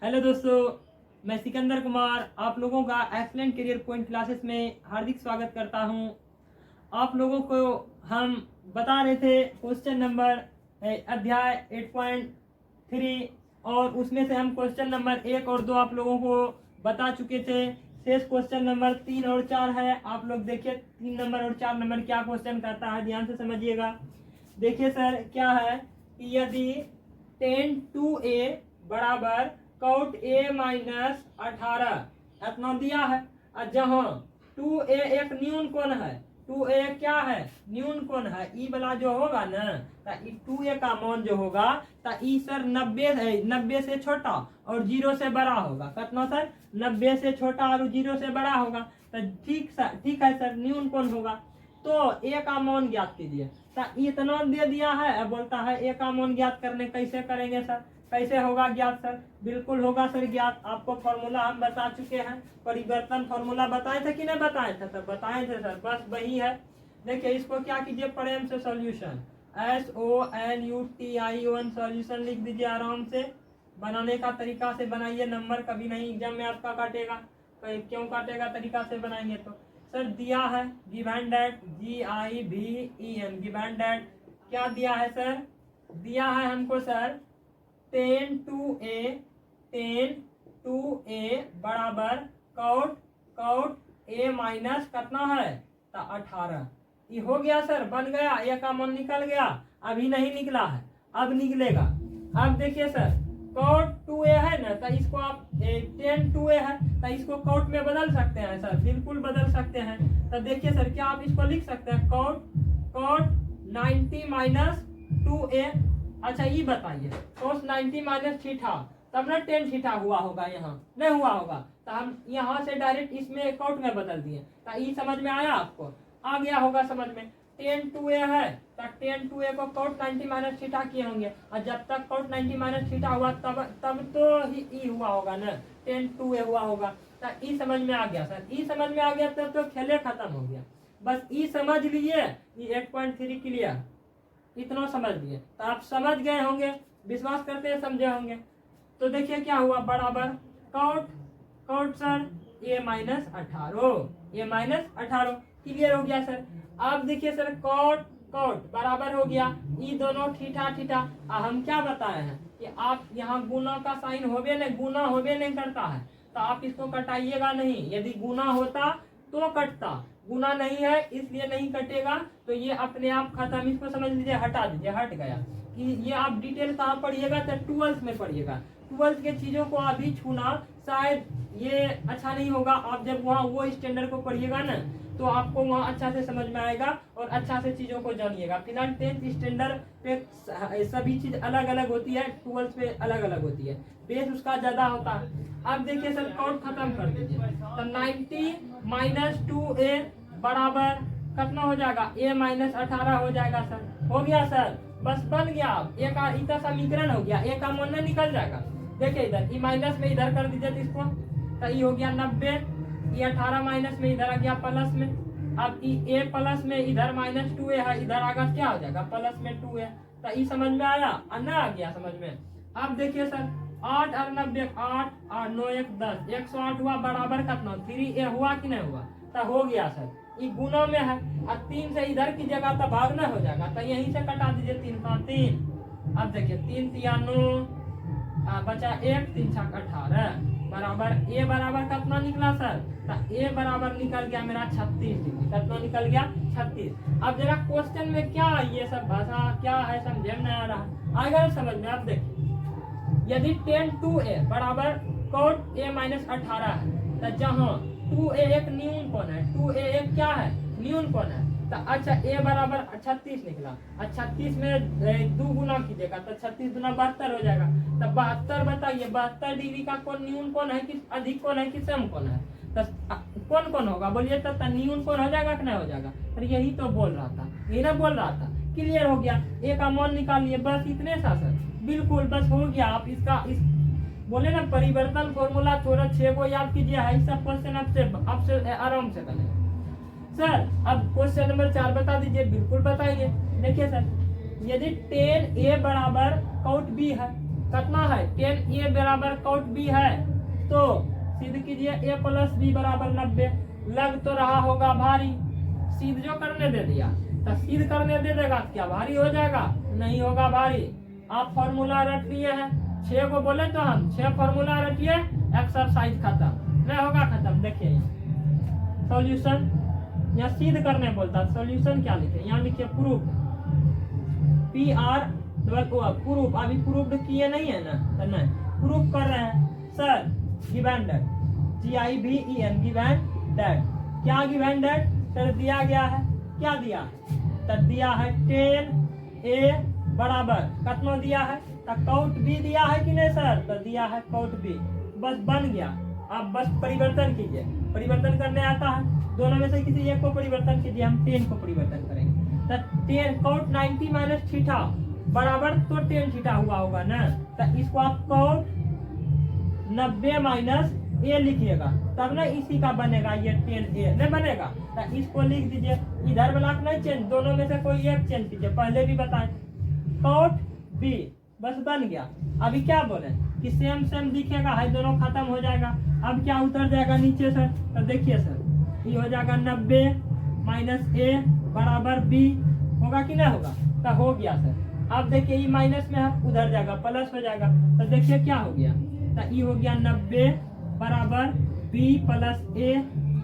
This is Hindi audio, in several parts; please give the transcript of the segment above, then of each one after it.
हेलो दोस्तों, मैं सिकंदर कुमार आप लोगों का एक्सलेंट करियर पॉइंट क्लासेस में हार्दिक स्वागत करता हूं। आप लोगों को हम बता रहे थे क्वेश्चन नंबर अध्याय 8.3 और उसमें से हम क्वेश्चन नंबर 1 और 2 आप लोगों को बता चुके थे। शेष क्वेश्चन नंबर 3 और 4 है। आप लोग देखिए 3 नंबर और 4 नंबर क्या क्वेश्चन कहता है, ध्यान से समझिएगा। देखिए सर क्या है कि यदि 10(2a) बराबर कॉट a माइनस 18 इतना दिया है और जहां 2a एक न्यून कोण है, 2a क्या है न्यून कोण है, ई वाला जो होगा ना तो 2a का मान जो होगा तो ई सर 90 से छोटा और 0 से बड़ा होगा। कितना सर 90 से छोटा और 0 से बड़ा होगा। तो ठीक है सर, न्यून कोण होगा तो a का मान ज्ञात कीजिए। तो इतना दे दिया है, अब बोलता है a का मान ज्ञात करने कैसे करेंगे सर, कैसे होगा ज्ञात सर? बिल्कुल होगा सर ज्ञात। आपको फॉर्मूला हम बता चुके हैं, परिवर्तन फॉर्मूला बताए थे कि नहीं बताए थे? सर बताए थे सर, बस वही है। देखिए इसको क्या कीजिए, प्रेम से सॉल्यूशन SOLUTION सॉल्यूशन लिख दीजिए। आराम से बनाने का तरीका से बनाइए, नंबर कभी नहीं एग्जाम में आपका काटेगा। क्यों काटेगा? तरीका से बनाएंगे तो। सर दिया है given that GIVEN given that क्या दिया है सर? दिया है हमको सर 10(2a) बराबर कॉट a माइनस कितना है तो 18। ये हो गया सर, बन गया, a का मान निकल गया। अभी नहीं निकला है, अब निकलेगा। अब देखिए सर कॉट 2a है ना, तो इसको आप 10(2a) है तो इसको कॉट में बदल सकते हैं सर, बिल्कुल बदल सकते हैं। तो देखिए सर क्या आप इसको लिख सकते हैं कॉट 90 माइनस 2a। अच्छा ये बताइए cos 90 माइनस थीटा तब ना 10 थीटा हुआ होगा, यहाँ नहीं हुआ होगा तो हम यहाँ से डायरेक्ट इसमें कॉट में बदल दिए। तो ये समझ में आया आपको? आ गया होगा समझ में। 10(2a) है तो 10(2a) को cos 90 माइनस थीटा किए होंगे और जब तक cos 90 माइनस थीटा हुआ तब तो ही हुआ होगा ना, 10(2a) हुआ होगा। तो ई समझ में आ गया सर, ई समझ में आ गया तब तो खेले खत्म हो गया। बस ई समझ लीजिए, ये 8.3 क्लियर, इतना समझ लिए तो आप समझ गए होंगे, विश्वास करते हैं समझे होंगे। तो देखिए क्या हुआ, बराबर cot sir a minus 18 clear हो गया सर। अब देखिए सर कॉट बराबर हो गया ये दोनों थीटा। हम क्या बताए हैं कि आप यहाँ गुना का साइन गुना होबे नहीं करता है तो आप इसको कटाइएगा नहीं। यदि गुना होता तो कटता, गुना नहीं है इसलिए नहीं कटेगा, तो ये अपने आप खत्म। इसको समझ लीजिए, हटा दीजिए, हट गया। कि ये आप डिटेल कहाँ पढ़िएगा तो 12th में पढ़िएगा। 12th के चीजों को अभी छूना शायद ये अच्छा नहीं होगा। आप जब वहाँ वो स्टैंडर्ड को पढ़िएगा ना तो आपको वहाँ अच्छा से समझ में आएगा और अच्छा से चीजों को जानिएगा। फिलहाल 10th स्टैंडर्ड पे सभी चीज अलग अलग होती है, 12th पे अलग अलग होती है, बेस उसका ज्यादा होता है। अब देखिए सर कॉट खत्म कर दीजिए तो 90 माइनस 2a बराबर कितना हो जाएगा, a माइनस 18 हो जाएगा सर। हो गया सर, बस बन गया। a का इतना समीकरण हो गया, a का मान निकल जाएगा। देखिए इधर ई माइनस में इधर कर दीजिए तो इसको, तो ये हो गया 90, ये 18 माइनस में इधर आ गया प्लस में। अब a प्लस में इधर माइनस 2a है, इधर आगा क्या हो जाएगा प्लस में 2a। तो ये समझ में आया ना, आ गया समझ में। अब देखिए सर 8 और 90, 8 और 9 1 10, 108 हुआ बराबर कितना 3a हुआ कि नहीं हुआ? तो हो गया सर, ये गुना में है और 3 से इधर की जगह तो भागना हो जाएगा, तो यहीं से कटा दीजिए 3 का 3। अब देखिए 3 3 9 बचा 1 3 6 18 बराबर a बराबर कितना निकला सर? तो a बराबर निकल गया मेरा 36 डिग्री। कितना निकल गया? 36। अब जरा क्वेश्चन में क्या ये सब भाषा क्या है समझे में आ रहा, आएगा समझ में। अब देखिए यदि 10(2a) बराबर कॉट a माइनस 18 है तो जहाँ 2a एक न्यून कोण है, 2a एक क्या है न्यून कोण है, तो अच्छा a बराबर 36 निकला। 36 में 2 गुना कीजिएगा तो 36 गुना 72 हो जाएगा। तो 72 बताइए 72 डिग्री का कौन न्यून कोण है कि अधिक कोण है कि सम कोण है? तो कौन होगा बोलिए? तो न्यून कोण हो जाएगा कि नहीं हो जाएगा? तो यही तो बोल रहा था, यही ना बोल रहा था। क्लियर हो गया, a का मान निकाल लिए, बस इतने सा सर, बिल्कुल बस हो गया। आप इसका इस बोले ना परिवर्तन फॉर्मूला थोड़ा 6 को याद कीजिए, है सब क्वेश्चन आपसे आराम से बने सर। अब क्वेश्चन नंबर 4 बता दीजिए, बिल्कुल बताइए। देखिए सर यदि 10a बराबर कॉट b है कितना है 10a बराबर cot b है, तो सिद्ध कीजिए a प्लस b बराबर 90। लग तो रहा होगा भारी, सिद्ध जो करने दे दिया, तो सिद्ध करने दे देगा क्या भारी हो जाएगा? नहीं होगा भारी। आप फॉर्मूला रट लिए हैं, 6 को बोले तो हम 6 फॉर्मूला रटिए, एक्सरसाइज खत्म। नहीं होगा खत्म। देखिए सॉल्यूशन, यहाँ सिद्ध करने बोलता है, सॉल्यूशन क्या लिखे? यहाँ लिखिए प्रूफ, PR प्रूफ। अभी प्रूफ किए नहीं है ना, तो नहीं प्रूफ कर रहे हैं sir. Given that, GIVEN given that, क्या गिवन दैट सर? दिया गया है, क्या दिया? तो दिया है 10a बराबर कितना दिया है? तो cot b दिया है कि नहीं सर? तो दिया है cot b, बस बन गया। आप बस परिवर्तन कीजिए, परिवर्तन करने आता है, दोनों में से किसी एक को परिवर्तन कीजिए। हम 10 को परिवर्तन करेंगे, तो 10 cot 90 माइनस थीटा बराबर तो 10 थीटा हुआ होगा ना, तो इसको आप cot 90 माइनस a लिखिएगा, तब ना इसी का बनेगा ये 10a नहीं बनेगा। तो इसको लिख दीजिए, इधर ब्लॉक नहीं चेंज, दोनों में से कोई एक चेंज कीजिए, पहले भी बताएं cot b, बस बन गया। अभी क्या बोले कि सेम सेम दिखेगा है, दोनों खत्म हो जाएगा। अब क्या उतर जाएगा नीचे सर? तो देखिए सर, ये हो जाएगा 90 माइनस a बराबर b, होगा कि नहीं होगा? तो हो गया सर। अब देखिए ये माइनस में है, उधर जाएगा प्लस हो जाएगा, तो देखिए क्या हो गया? तो ये हो गया 90 बराबर b प्लस a,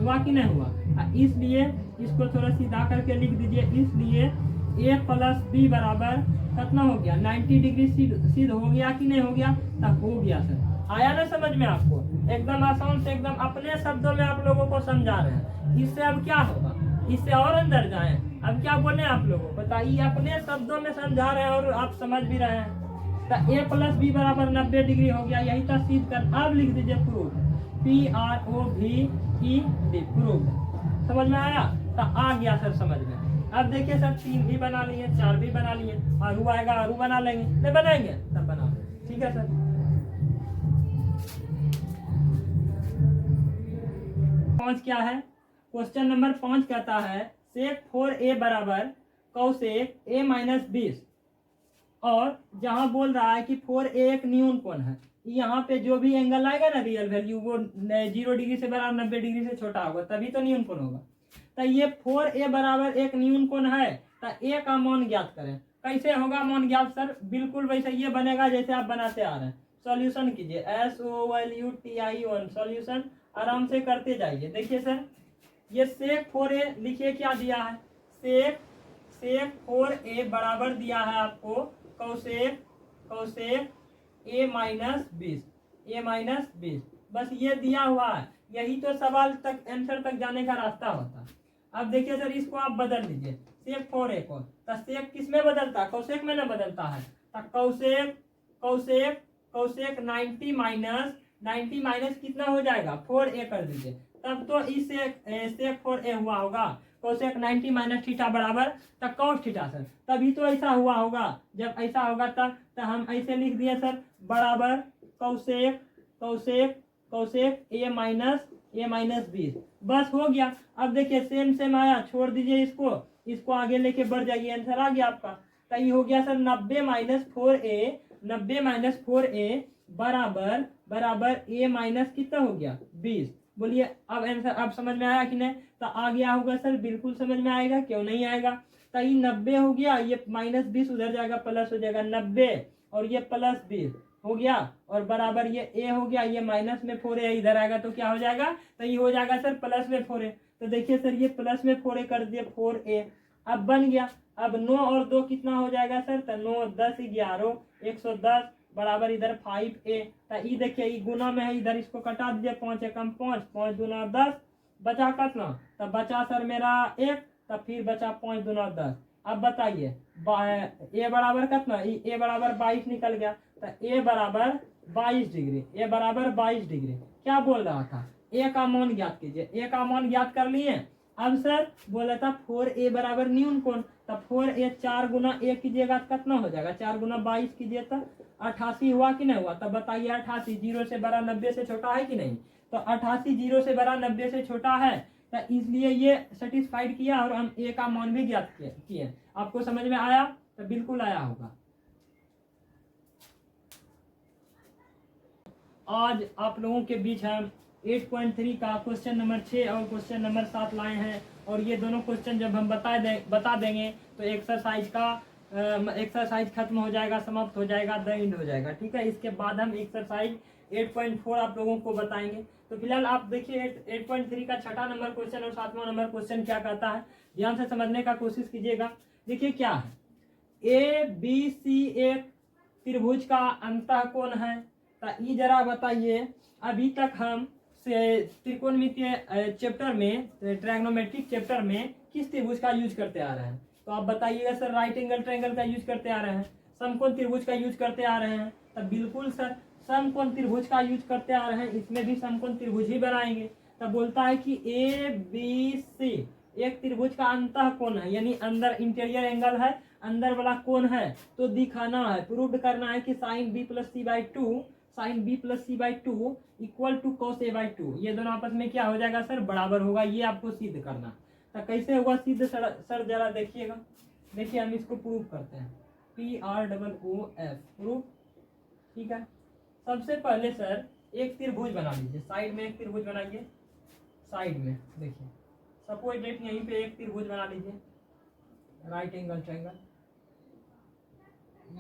हुआ कि नहीं हुआ? इसलिए इसको थोड़ा सीधा करके लिख दीजिए, इसलिए a प्लस b बराबर कितना हो गया? 90 डिग्री सिद्ध हो गया कि नहीं हो गया? तब हो गया सर। आया ना समझ में आपको? एकदम आसान से, एकदम अपने शब्दों में आप लोगों को समझा रहे हैं। इससे अब क्या होगा? इससे और अंदर जाएं। अब क्या बोले आप लोगों को बताइए, अपने शब्दों में समझा रहे हैं और आप समझ भी रहे हैं। तो a प्लस b बराबर 90 डिग्री हो गया, यही था सिद्ध कर। अब लिख दीजिए प्रूफ, PROVED, प्रूफ। समझ में आया? तो आ गया सर समझ में। अब देखिए सर 3 भी बना लिए, 4 भी बना लिए, आरू आएगा आरू बना लेंगे, नहीं बनाएंगे तब बना, ठीक है सर। 5 क्या है? क्वेश्चन नंबर 5 कहता है सेक 4a बराबर कौसेक a माइनस 20, और जहां बोल रहा है कि 4a एक न्यून कोण है, यहाँ पे जो भी एंगल आएगा ना रियल वैल्यू, वो 0 डिग्री से बराबर 90 डिग्री से छोटा होगा, तभी तो न्यून कोण होगा। तो ये 4a बराबर एक न्यून कोण है, तो a का मान ज्ञात करें। कैसे होगा मान ज्ञात सर? बिल्कुल वैसे ये बनेगा जैसे आप बनाते आ रहे हैं। सॉल्यूशन कीजिए, SOLUTION, सॉल्यूशन आराम से करते जाइए। देखिए सर, ये सेक 4a लिखिए, क्या दिया है? सेक 4a बराबर दिया है आपको कौसेक a माइनस 20, बस ये दिया हुआ है। यही तो सवाल तक आंसर तक जाने का रास्ता होता है। अब देखिए सर, इसको आप बदल दीजिए, सेक 4a को, तो सेक किस में बदलता है? कौसेक में ना बदलता है। तो कौसेक 90 माइनस कितना हो जाएगा? 4a कर दीजिए, तब तो इस सेक 4a हुआ होगा। कौसेक 90 माइनस थीटा बराबर तो कॉस थीटा सर, तभी तो ऐसा हुआ होगा। जब ऐसा होगा तब तो हम ऐसे लिख दिए सर, बराबर कौसेक a माइनस 20, बस हो गया। अब देखिए सेम आया, छोड़ दीजिए इसको आगे लेके बढ़ जाइए, आंसर आ गया आपका। तो ये हो गया सर 90 माइनस 4a बराबर a माइनस कितना हो गया? 20। बोलिए अब आंसर अब समझ में आया कि नहीं? तो आ गया होगा सर, बिल्कुल समझ में आएगा, क्यों नहीं आएगा? तो ये 90 हो गया, ये माइनस 20 उधर जाएगा, प्लस हो जाएगा 90, और ये प्लस 20 हो गया, और बराबर ये a हो गया, ये माइनस में 4a इधर आएगा, तो क्या हो जाएगा? तो ये हो जाएगा सर प्लस में 4a। तो देखिए सर, ये प्लस में 4a कर दिए, 4a अब बन गया। अब 9 और 2 कितना हो जाएगा सर? तो 9 10 11 110 बराबर इधर 5a। तो ये देखिए ये गुना में है, इधर इसको कटा दीजिए, 5 एकम 5 दूना 10, बचा कितना? तब बचा सर मेरा 1, तब फिर बचा 5 दूना 10। अब बताइए a बराबर कितना? a बराबर 22 निकल गया, तो a बराबर 22 डिग्री। क्या बोल रहा था? a का मान ज्ञात कीजिए, a का मान ज्ञात कर लिए। अब सर बोला था 4a बराबर न्यून कोण, तब 4a 4 गुना a कीजिएगा कितना हो जाएगा? 4 गुना 22 कीजिए तो 88 हुआ कि नहीं हुआ? तब बताइए 88 0 से बड़ा 90 से छोटा है कि नहीं? तो 88 0 से बड़ा 90 से छोटा है, तो इसलिए ये सेटिस्फाइड किया, और हम a का मान भी ज्ञात किए। आपको समझ में आया? तो बिल्कुल आया होगा। आज आप लोगों के बीच हम 8.3 का क्वेश्चन नंबर 6 और क्वेश्चन नंबर 7 लाए हैं। और ये दोनों क्वेश्चन जब हम बता देंगे तो एक्सरसाइज खत्म हो जाएगा, समाप्त हो जाएगा, द एंड हो जाएगा। ठीक है, इसके बाद हम एक्सरसाइज 8.4 आप लोगों को बताएंगे। तो फिलहाल आप देखिए 8.3 का छठा नंबर क्वेश्चन और 7वां नंबर क्वेश्चन क्या कहता है, ध्यान से समझने का कोशिश कीजिएगा। देखिए क्या है, ए बी सी एक त्रिभुज का अंतः कोण है। तो ये जरा बताइए, अभी तक हम त्रिकोणमितीय चैप्टर में, ट्रायगोनोमेट्रिक चैप्टर में किस त्रिभुज का यूज करते आ रहे हैं? तो आप बताइएगा सर राइट एंगल ट्रायंगल का यूज करते आ रहे हैं, समकोण त्रिभुज का यूज करते आ रहे हैं। तब बिल्कुल सर समकोण त्रिभुज का यूज करते आ रहे हैं, इसमें भी समकोण त्रिभुज ही बनाएंगे। तब बोलता है कि ए बी सी एक त्रिभुज का अंतः कोण है, यानी अंदर इंटीरियर एंगल है, अंदर वाला कोण है। तो दिखाना है, प्रूव करना है कि sine b plus c by two equal to cos a by two, ये दोनों आपस में क्या हो जाएगा सर, बराबर होगा। ये आपको सिद्ध करना। तो कैसे होगा सिद्ध सर जरा देखिएगा। देखिए हम इसको प्रूव करते हैं, PROOF प्रूफ। ठीक है, सबसे पहले सर एक त्रिभुज बना लीजिए, साइड में एक त्रिभुज बनाइए। साइड में देखिए सपोज डेट यहीं पे एक त्रिभुज बना लीजिए, राइट एंगल ट्रायंगल,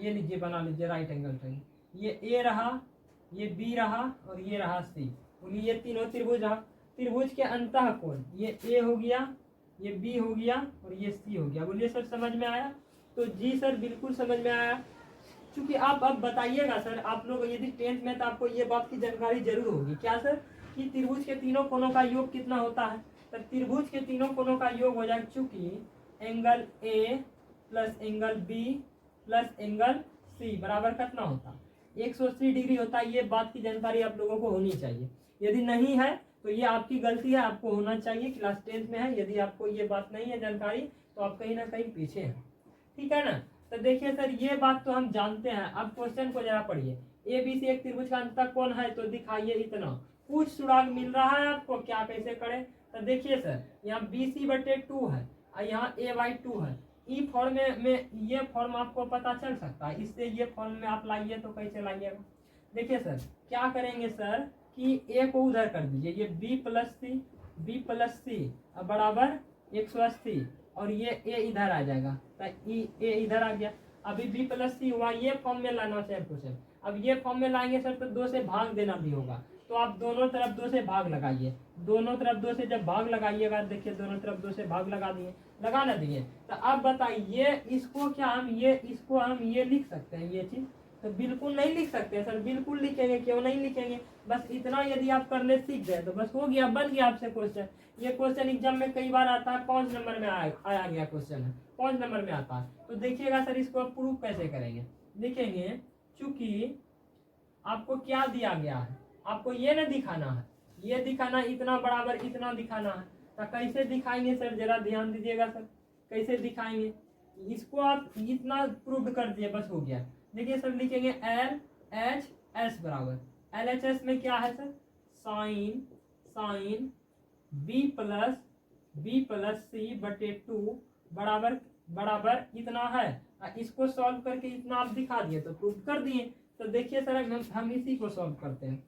ये लीजिए बना लीजिए राइट एंगल ट्रायंगल। ये ए रहा, ये बी रहा और ये रहा सी। बोलिए ये तीनों त्रिभुज रहा। त्रिभुज के अंतः कोण ये ए हो गया, ये बी हो गया और ये सी हो गया। बोलिए सर समझ में आया? तो जी सर बिल्कुल समझ में आया। क्योंकि आप अब बताइएगा सर, आप लोग यदि 10th में तो आपको ये बात की जानकारी जरूर होगी क्या सर, कि त्रिभुज के तीनों कोणों का योग कितना होता है। तो त्रिभुज के तीनों कोणों का योग हो जाएगा, चूंकि angle a plus angle b plus angle c बराबर कितना होता है, 180 डिग्री होता है। ये बात की जानकारी आप लोगों को होनी चाहिए। यदि नहीं है तो ये आपकी गलती है, आपको होना चाहिए। क्लास 10th में है, यदि आपको ये बात नहीं है जानकारी तो आप कहीं ना कहीं पीछे हैं। ठीक है ना? तो देखिए सर ये बात तो हम जानते हैं। अब क्वेश्चन को जरा पढ़िए। ए बी सी एक त्रिभुज का अंतः कोण है, तो दिखाइए इतना। कुछ सुराग मिल रहा है आपको, क्या कैसे करें? तो देखिए सर यहाँ बी सी बटे 2 है और यहाँ ए बाई 2 है। ई फॉर्म में ये फॉर्म आपको पता चल सकता है, इससे ये फॉर्म में आप लाइए तो कैसे लाइएगा? देखिए सर क्या करेंगे सर कि ए को उधर कर दीजिए, ये बी प्लस सी बराबर 180 और ये ए इधर आ जाएगा। तो ए इधर आ गया। अभी बी प्लस सी हुआ, ये फॉर्म में लाना सेम टू सेम। अब ये फॉर्म में लाएंगे सर तो 2 से भाग देना भी होगा। तो आप दोनों तरफ 2 से भाग लगाइए। दोनों तरफ 2 से जब भाग लगाइएगा, देखिए दोनों तरफ 2 से भाग लगा दिए, लगा ना दिए। तो अब बताइए इसको क्या हम ये लिख सकते हैं ये चीज? तो बिल्कुल नहीं लिख सकते सर, बिल्कुल लिखेंगे। क्यों नहीं लिखेंगे? बस इतना यदि आप करने सीख गए तो बस हो गया, बन गया आपसे क्वेश्चन। ये क्वेश्चन एग्जाम में कई बार आता है, 5 नंबर में आया गया क्वेश्चन है, 5 नंबर में आता है। तो देखिएगा सर इसको आप प्रूफ कैसे करेंगे, देखेंगे। चूंकि आपको क्या दिया गया है, आपको ये ना दिखाना है, ये दिखाना इतना बराबर इतना दिखाना है। तो कैसे दिखाएंगे सर जरा ध्यान दीजिएगा सर, कैसे दिखाएंगे इसको? आप इतना प्रूव कर दिए बस हो गया। देखिए सर लिखेंगे एल एच एस बराबर, एल एच एस में क्या है सर, साइन बी प्लस सी बटे 2 बराबर इतना है। इसको सॉल्व करके इतना आप दिखा दिए तो प्रूव कर दिए। तो देखिए सर हम इसी को सॉल्व करते हैं।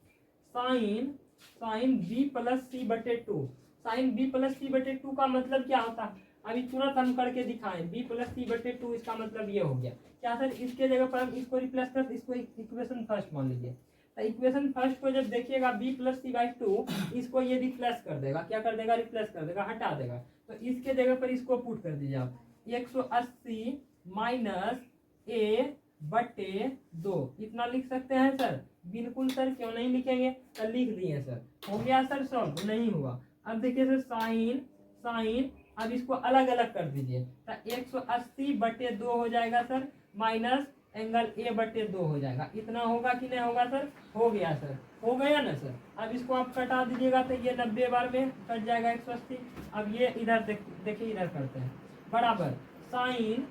साइन बी प्लस सी बटे 2, साइन बी प्लस सी बटे 2 का मतलब क्या होता है? अभी तुरंत हम करके दिखाएं। बी प्लस सी बटे 2 इसका मतलब ये हो गया क्या सर? इसके जगह पर हम इसको रिप्लेस कर, इसको इक्वेशन फर्स्ट मान लीजिए। तो इक्वेशन फर्स्ट को जब देखिएगा बी प्लस सी बाई 2, इसको ये रिप्लेस कर देगा। क्या कर देगा? रिप्लेस कर देगा, हटा देगा। तो इसके जगह पर इसको पुट कर दीजिए आप, 180 माइनस ए बटे 2 इतना लिख सकते हैं सर? बिल्कुल सर, क्यों नहीं लिखेंगे? तो लिख दिए सर। हो गया सर सॉल्व? नहीं हुआ। अब देखिए सर साइन अब इसको अलग अलग कर दीजिए। तो 180 बटे 2 हो जाएगा सर, माइनस एंगल ए बटे 2 हो जाएगा। इतना होगा कि नहीं होगा सर? हो गया सर, हो गया ना सर? अब इसको आप कटा दीजिएगा तो ये 90 बार में कट जाएगा 180। अब ये इधर देखिए इधर करते हैं, बराबर साइन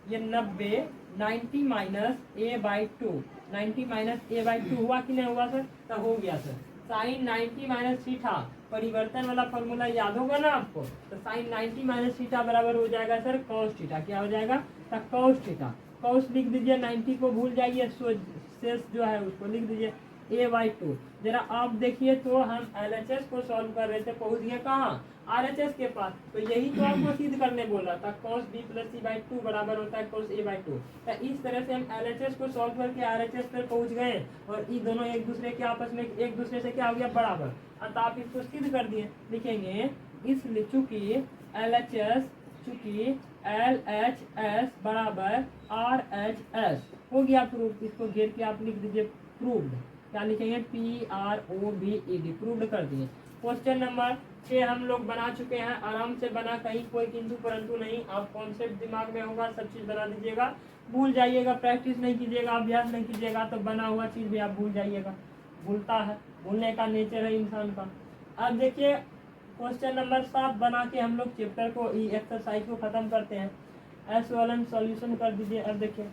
ये 90 minus A by 2, 90 minus A by 2 हुआ कि नहीं हुआ सर? तो हो गया सर। साइन 90 माइनस थीटा, परिवर्तन वाला फॉर्मूला याद होगा ना आपको? तो साइन 90 माइनस थीटा बराबर हो जाएगा सर कॉस थीटा। क्या हो जाएगा? तो कॉस थीटा। कॉस लिख दीजिए, 90 को भूल जाइए, शेष जो है उसको लिख दीजिए a/2। जरा आप देखिए तो हम LHS को सॉल्व कर रहे थे, पहुंच गए कहाँ, RHS के पास। तो यही तो आपको सिद्ध करने बोला था, cos b + c/2 बराबर होता है cos a/2। तो इस तरह से हम LHS को सॉल्व करके RHS पर पहुंच गए और ये दोनों एक दूसरे के आपस में एक दूसरे से क्या हो गया, बराबर। अतः आप इसको सिद्ध कर दिए, लिखेंगे इसलिए चूंकि LHS बराबर RHS हो गया प्रूफ। इसको घेर के आप लिख दीजिए प्रूव्ड। क्या लिखेंगे, PROVED, प्रूव्ड कर दिए। क्वेश्चन नंबर 6 हम लोग बना चुके हैं, आराम से बना, कहीं कोई किंतु परंतु नहीं। आप कॉन्सेप्ट दिमाग में होगा, सब चीज बना दीजिएगा, भूल जाइएगा, प्रैक्टिस नहीं कीजिएगा, अभ्यास नहीं कीजिएगा तो बना हुआ चीज भी आप भूल जाइएगा। भूलता है, भूलने का नेचर है इंसान का। अब देखिए क्वेश्चन नंबर 7 बना के हम लोग चैप्टर को, एक्सरसाइज को खत्म करते हैं। S1 सॉल्यूशन कर दीजिए। अब देखिए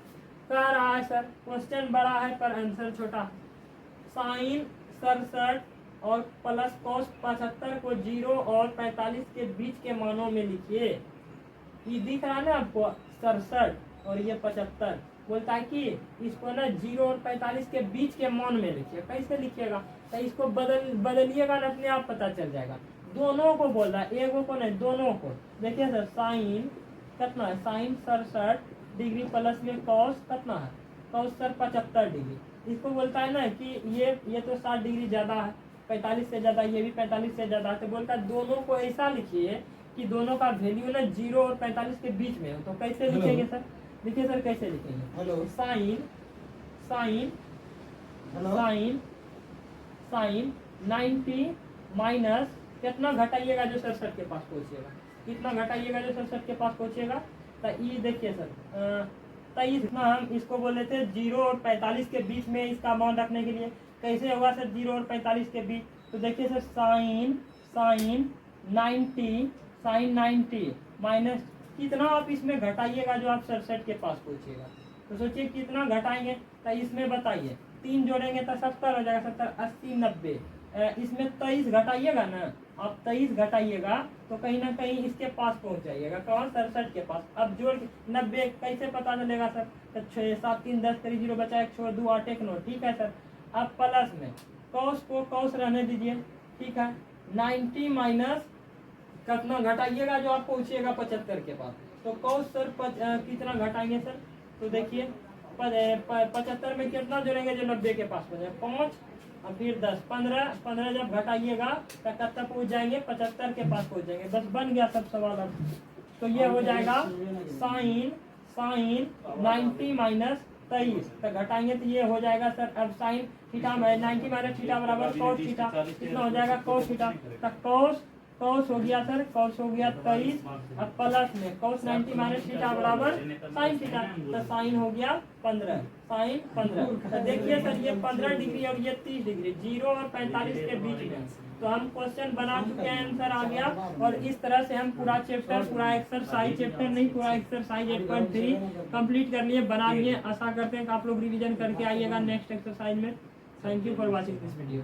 कह रहा है सर क्वेश्चन बड़ा है पर आंसर छोटा। साइन 67 और प्लस कॉस 75 को 0 और 45 के बीच के मानों में लिखिए। ये दिख रहा है ना आपको 67 और ये 75, बोलता है कि इसको ना 0 और 45 के बीच के मान में लिखिए। कैसे लिखिएगा, तो इसको बदलिएगा ना, अपने आप पता चल जाएगा। दोनों को बोल रहा है, एगो को नहीं, दोनों को। देखिए सर साइन कितना है, साइन 67 डिग्री प्लस में कॉस कितना है, कॉस सर 75 डिग्री। इसको बोलता है ना कि ये तो 60 डिग्री ज़्यादा है, 45 से ज़्यादा, ये भी 45 से ज़्यादा है। तो बोलता है दोनों को ऐसा लिखिए कि दोनों का वैल्यू ना 0 और 45 के बीच में हो। तो कैसे लिखेंगे सर, देखिए सर कैसे लिखेंगे, hello sine sine hello sine sine 90 minus कितना घटाइएगा जो 67 के पास पहुंचेगा, कितना घटाइएगा जो 67 के पास पहुंचेगा। तो ये देखिए सर 23 ना, हम इसको बोले थे 0 और 45 के बीच में इसका मान रखने के लिए। कैसे होगा सर 0 और 45 के बीच, तो देखिए सर साइन 90 माइनस कितना आप इसमें घटाइएगा जो आप 67 के पास पहुंचेगा। तो सोचिए कितना घटाएंगे, तो इसमें बताइए 3 जोड़ेंगे तो 70 हो जाएगा, 70 80 90। इसमें 23 घटाइएगा ना, आप 23 घटाइएगा तो कहीं ना कहीं इसके पास पहुंच जाइएगा, कौन 67 के पास। अब जोड़ 90 कैसे पता चलेगा सर, तो 6 7 3 10 3 0 बचा 1 6 2 8 1 9, ठीक है सर। अब प्लस में कॉस को कॉस रहने दीजिए, ठीक है। 90 माइनस कितना घटाइएगा जो आप पहुंचिएगा 75 के पास, तो कॉस सर कितना घटाएंगे सर, तो देखिए 75 में कितना जोड़ेंगे जो 90 के पास पहुंचे, 5 और फिर 10 15 जब घटाइएगा तो कितना पहुंच जाएंगे, 75 के पास पहुंच जाएंगे। बस बन गया सब सवाल। अब तो ये हो जाएगा साइन 90 माइनस 23, तो घटाएंगे तो ये हो जाएगा सर। अब साइन थीटा में 90 माइनस थीटा बराबर कॉस थीटा, कितना हो जाएगा कॉस थीटा। तो कॉस हो गया सर, कॉस हो गया 23, अब प्लस में कॉस 90 माइनस थीटा बराबर साइन थीटा, तो साइन हो गया 15, साइन 15। तो देखिए सर ये 15 डिग्री और ये 30 डिग्री, 0 और 45 के बीच में। तो हम क्वेश्चन बना चुके हैं, आंसर आ गया। और इस तरह से हम पूरा चैप्टर, पूरा एक्सरसाइज, चैप्टर नहीं पूरा एक्सरसाइज 8.3 कंप्लीट कर लिए, बना लिए। आशा करते हैं कि आप लोग रिवीजन करके आइएगा नेक्स्ट एक्सरसाइज में। Thank you for watching this video.